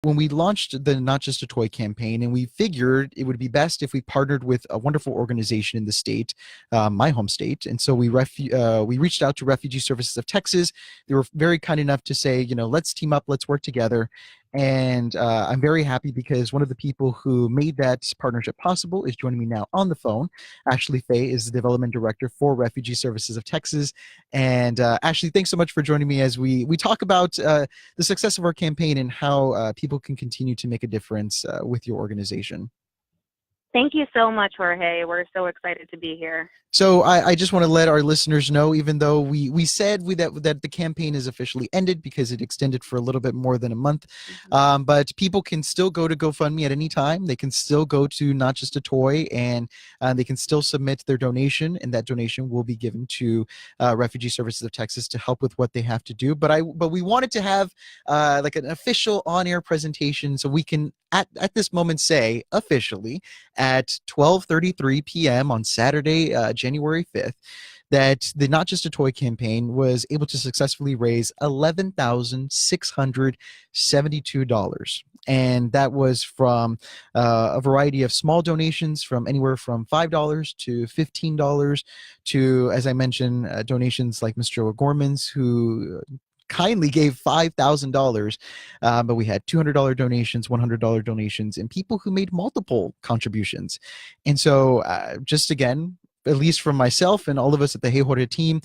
when we launched the Not Just a Toy campaign, and we figured it would be best if we partnered with a wonderful organization in the state, my home state. And so we reached out to Refugee Services of Texas. They were very kind enough to say, let's team up, let's work together. And I'm very happy because one of the people who made that partnership possible is joining me now on the phone. Ashley Faye is the development director for Refugee Services of Texas. And Ashley, thanks so much for joining me as we talk about the success of our campaign and how people can continue to make a difference with your organization. Thank you so much, Jorge. We're so excited to be here. So I just want to let our listeners know, even though we said that the campaign is officially ended because it extended for a little bit more than a month, but people can still go to GoFundMe at any time. They can still go to Not Just a Toy, and they can still submit their donation, and that donation will be given to Refugee Services of Texas to help with what they have to do. But we wanted to have like an official on-air presentation, so we can at this moment say officially at 12:33 p.m. on Saturday, January 5th, that the Not Just a Toy campaign was able to successfully raise $11,672. And that was from a variety of small donations from anywhere from $5 to $15 to, as I mentioned, donations like Mr. O'Gorman's, who kindly gave $5,000, but we had $200 donations, $100 donations, and people who made multiple contributions. And so just again, at least from myself and all of us at the Hey Jorge team,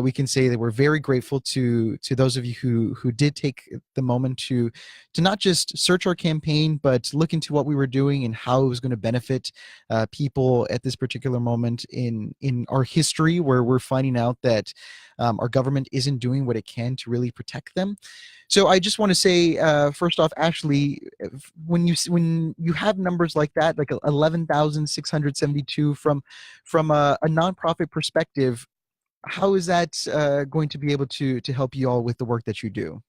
we can say that we're very grateful to those of you who did take the moment to not just search our campaign, but look into what we were doing and how it was going to benefit people at this particular moment in our history, where we're finding out that our government isn't doing what it can to really protect them. So I just want to say, first off, Ashley, when you have numbers like that, like 11,672 from a nonprofit perspective, how is that going to be able to help you all with the work that you do?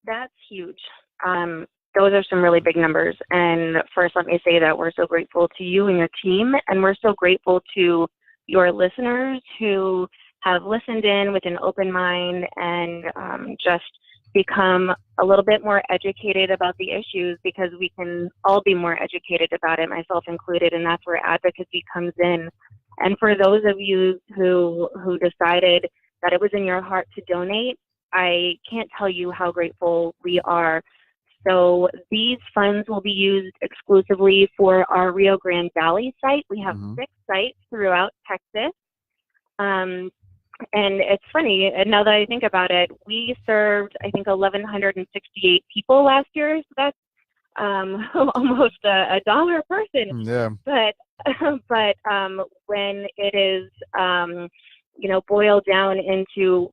That's huge. Those are some really big numbers. And first, let me say that we're so grateful to you and your team, and we're so grateful to your listeners who have listened in with an open mind and just become a little bit more educated about the issues, because we can all be more educated about it, myself included, and that's where advocacy comes in. And for those of you who decided that it was in your heart to donate, I can't tell you how grateful we are. So these funds will be used exclusively for our Rio Grande Valley site. We have 6 sites throughout Texas. And it's funny, and now that I think about it, we served, I think, 1,168 people last year. So that's almost a dollar a person. Yeah. But when it is, boiled down into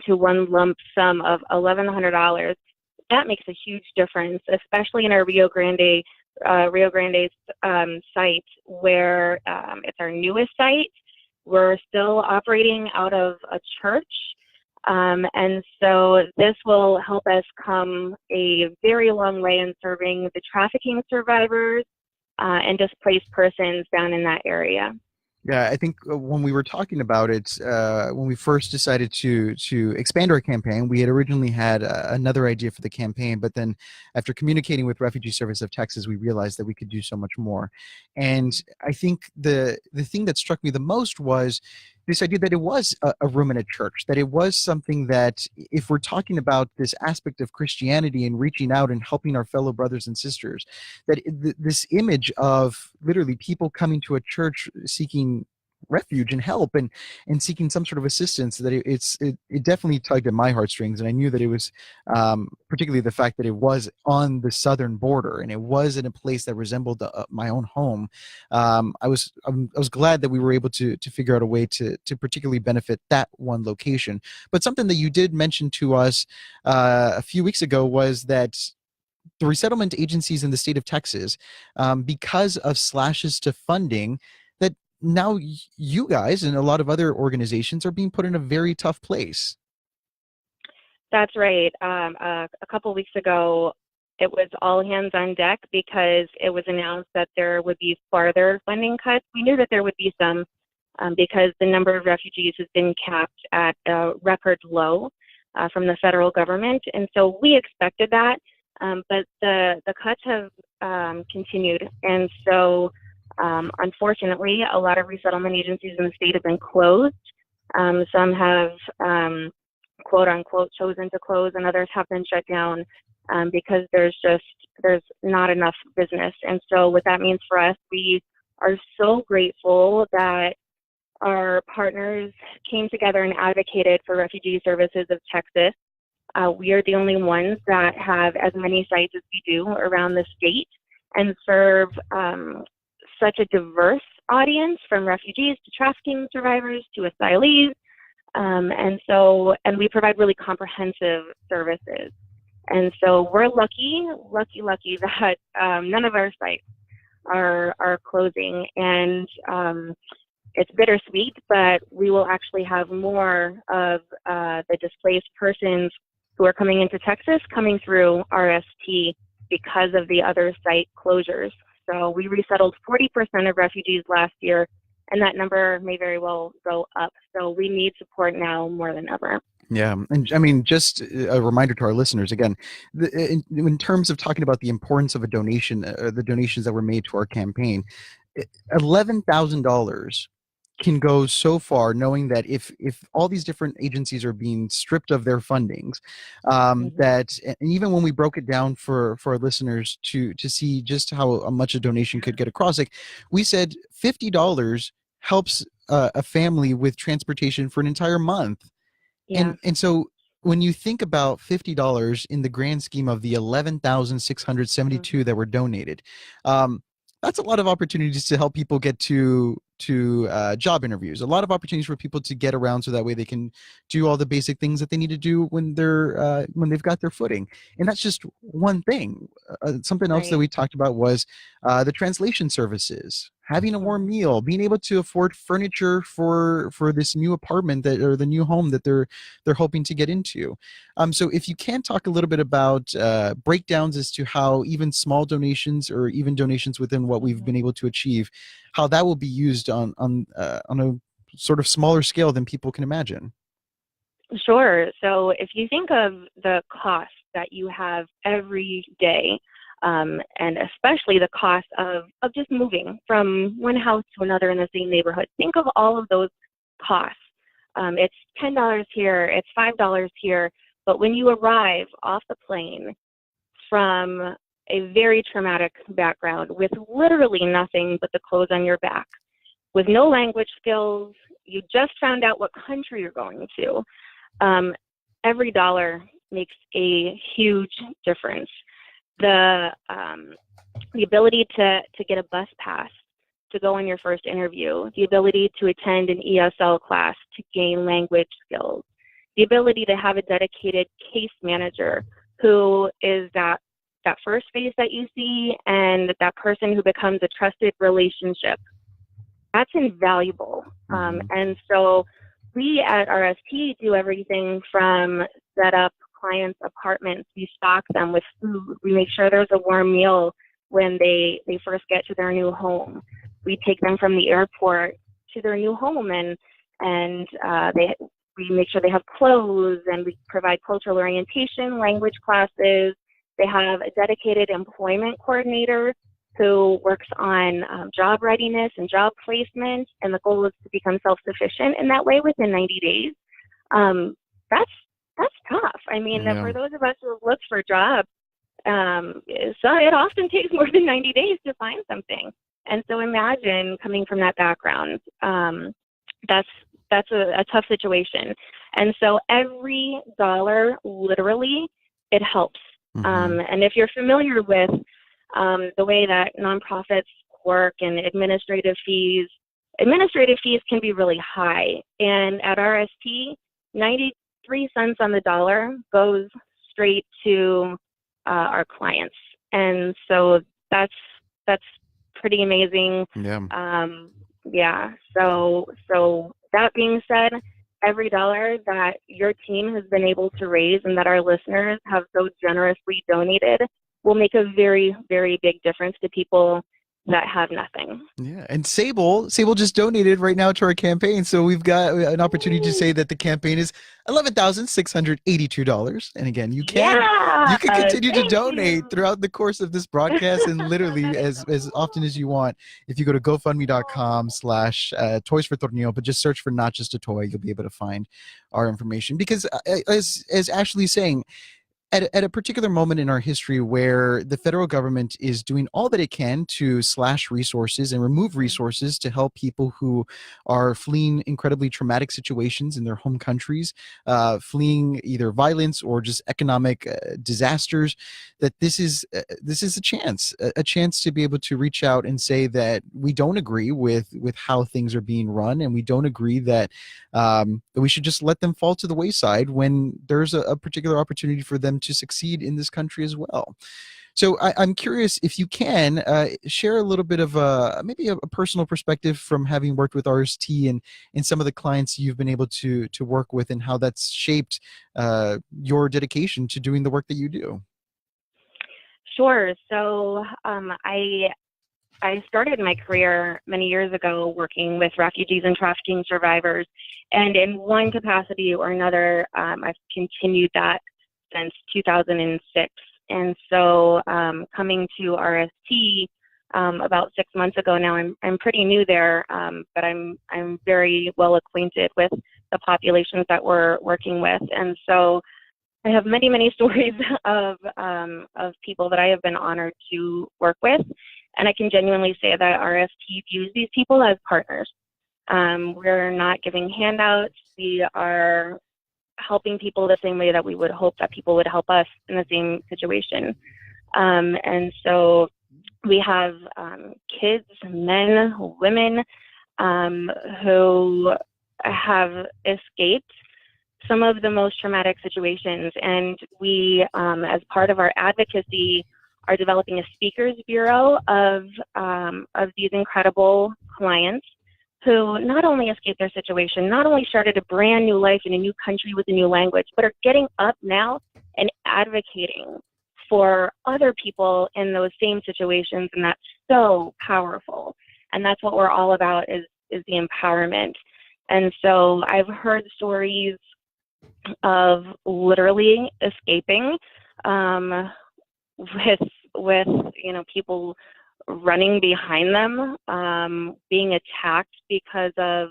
one lump sum of $1,100, that makes a huge difference, especially in our Rio Grande site, where it's our newest site. We're still operating out of a church, and so this will help us come a very long way in serving the trafficking survivors and displaced persons down in that area. Yeah, I think when we were talking about it, when we first decided to expand our campaign, we had originally had another idea for the campaign, but then after communicating with Refugee Service of Texas, we realized that we could do so much more. And I think the thing that struck me the most was this idea that it was a room in a church, that it was something that, if we're talking about this aspect of Christianity and reaching out and helping our fellow brothers and sisters, that this image of literally people coming to a church seeking refuge and help and seeking some sort of assistance, that it definitely tugged at my heartstrings. And I knew that it was particularly the fact that it was on the southern border and it was in a place that resembled my own home. I was glad that we were able to figure out a way to particularly benefit that one location. But something that you did mention to us a few weeks ago was that the resettlement agencies in the state of Texas, because of slashes to funding, that now you guys and a lot of other organizations are being put in a very tough place. That's right. A couple weeks ago, it was all hands on deck because it was announced that there would be farther funding cuts. We knew that there would be some because the number of refugees has been capped at a record low from the federal government. And so we expected that. But the cuts have continued. And so, unfortunately, a lot of resettlement agencies in the state have been closed. Some have, quote unquote, chosen to close, and others have been shut down because there's not enough business. And so what that means for us, we are so grateful that our partners came together and advocated for Refugee Services of Texas. We are the only ones that have as many sites as we do around the state and serve such a diverse audience, from refugees to trafficking survivors to asylees. And we provide really comprehensive services. And so we're lucky that none of our sites are closing. And it's bittersweet, but we will actually have more of the displaced persons who are coming into Texas coming through RST because of the other site closures. So we resettled 40% of refugees last year, and that number may very well go up. So we need support now more than ever. Yeah, and I mean, just a reminder to our listeners again, in terms of talking about the importance of a donation, the donations that were made to our campaign, $11,000 can go so far, knowing that if all these different agencies are being stripped of their fundings, that, and even when we broke it down for our listeners to see just how much a donation could get across, like we said, $50 helps a family with transportation for an entire month. Yeah. And so when you think about $50 in the grand scheme of the 11,672 that were donated, that's a lot of opportunities to help people get to job interviews, a lot of opportunities for people to get around so that way they can do all the basic things that they need to do when they've got their footing. And that's just one thing. Something else that we talked about was the translation services, having a warm meal, being able to afford furniture for this new apartment or the new home that they're hoping to get into. So if you can talk a little bit about breakdowns as to how even small donations or even donations within what we've been able to achieve, how that will be used on a sort of smaller scale than people can imagine. Sure. So if you think of the cost that you have every day, and especially the cost of just moving from one house to another in the same neighborhood, think of all of those costs. It's $10 here, it's $5 here, but when you arrive off the plane from a very traumatic background with literally nothing but the clothes on your back, with no language skills, you just found out what country you're going to, every dollar makes a huge difference. The ability to get a bus pass to go on your first interview, the ability to attend an ESL class to gain language skills, the ability to have a dedicated case manager who is that first face that you see and that person who becomes a trusted relationship. That's invaluable. And so we at RST do everything from set up clients' apartments, we stock them with food, we make sure there's a warm meal when they first get to their new home. We take them from the airport to their new home and we make sure they have clothes, and we provide cultural orientation, language classes. They have a dedicated employment coordinator who works on job readiness and job placement, and the goal is to become self-sufficient in that way within 90 days. That's tough. I mean, for those of us who look for jobs, so it often takes more than 90 days to find something. And so imagine coming from that background. That's a tough situation. And so every dollar, literally, it helps. And if you're familiar with the way that nonprofits work and administrative fees can be really high. And at RST, 93 cents on the dollar goes straight to our clients. And so that's pretty amazing. So that being said, every dollar that your team has been able to raise and that our listeners have so generously donated will make a very, very big difference to people that have nothing. Yeah, and Sable just donated right now to our campaign, so we've got an opportunity to say that the campaign is $11,682. And again, Yeah, you can continue to thank donate you. throughout the course of this broadcast, and literally as often as you want. If you go to GoFundMe.com/, Toys for Tornillo, but just search for Not Just a Toy, you'll be able to find our information. Because as Ashley's saying, at a particular moment in our history where the federal government is doing all that it can to slash resources and remove resources to help people who are fleeing incredibly traumatic situations in their home countries, fleeing either violence or just economic disasters, that this is a chance to be able to reach out and say that we don't agree with how things are being run, and we don't agree that we should just let them fall to the wayside when there's a particular opportunity for them to succeed in this country as well. So I'm curious if you can share a little bit of maybe a personal perspective from having worked with RST and some of the clients you've been able to work with, and how that's shaped your dedication to doing the work that you do. Sure. So I started my career many years ago working with refugees and trafficking survivors, and in one capacity or another, I've continued that since 2006. And so coming to RST about 6 months ago now, I'm pretty new there, but I'm very well acquainted with the populations that we're working with. And so I have many, many stories of people that I have been honored to work with. And I can genuinely say that RST views these people as partners. We're not giving handouts. We are helping people the same way that we would hope that people would help us in the same situation. And so we have kids, men, women who have escaped some of the most traumatic situations. And we, as part of our advocacy, are developing a speakers bureau of these incredible clients who not only escaped their situation, not only started a brand new life in a new country with a new language, but are getting up now and advocating for other people in those same situations. And that's so powerful. And that's what we're all about, is the empowerment. And so I've heard stories of literally escaping with people running behind them, being attacked because of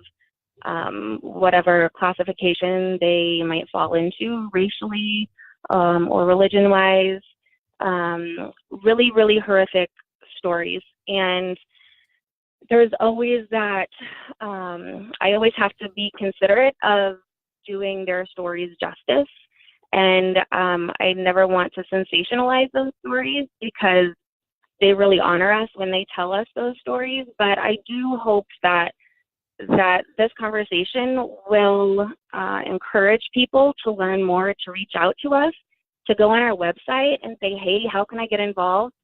whatever classification they might fall into, racially or religion-wise. Really, really horrific stories. And there's always that, I always have to be considerate of doing their stories justice. And I never want to sensationalize those stories, because they really honor us when they tell us those stories. But I do hope that this conversation will encourage people to learn more, to reach out to us, to go on our website and say, hey, how can I get involved?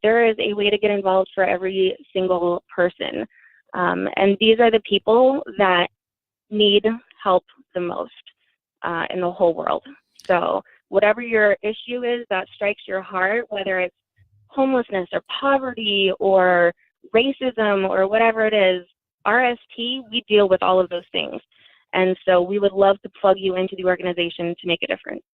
There is a way to get involved for every single person. And these are the people that need help the most in the whole world. So whatever your issue is that strikes your heart, whether it's homelessness or poverty or racism or whatever it is, RST, we deal with all of those things. And so we would love to plug you into the organization to make a difference.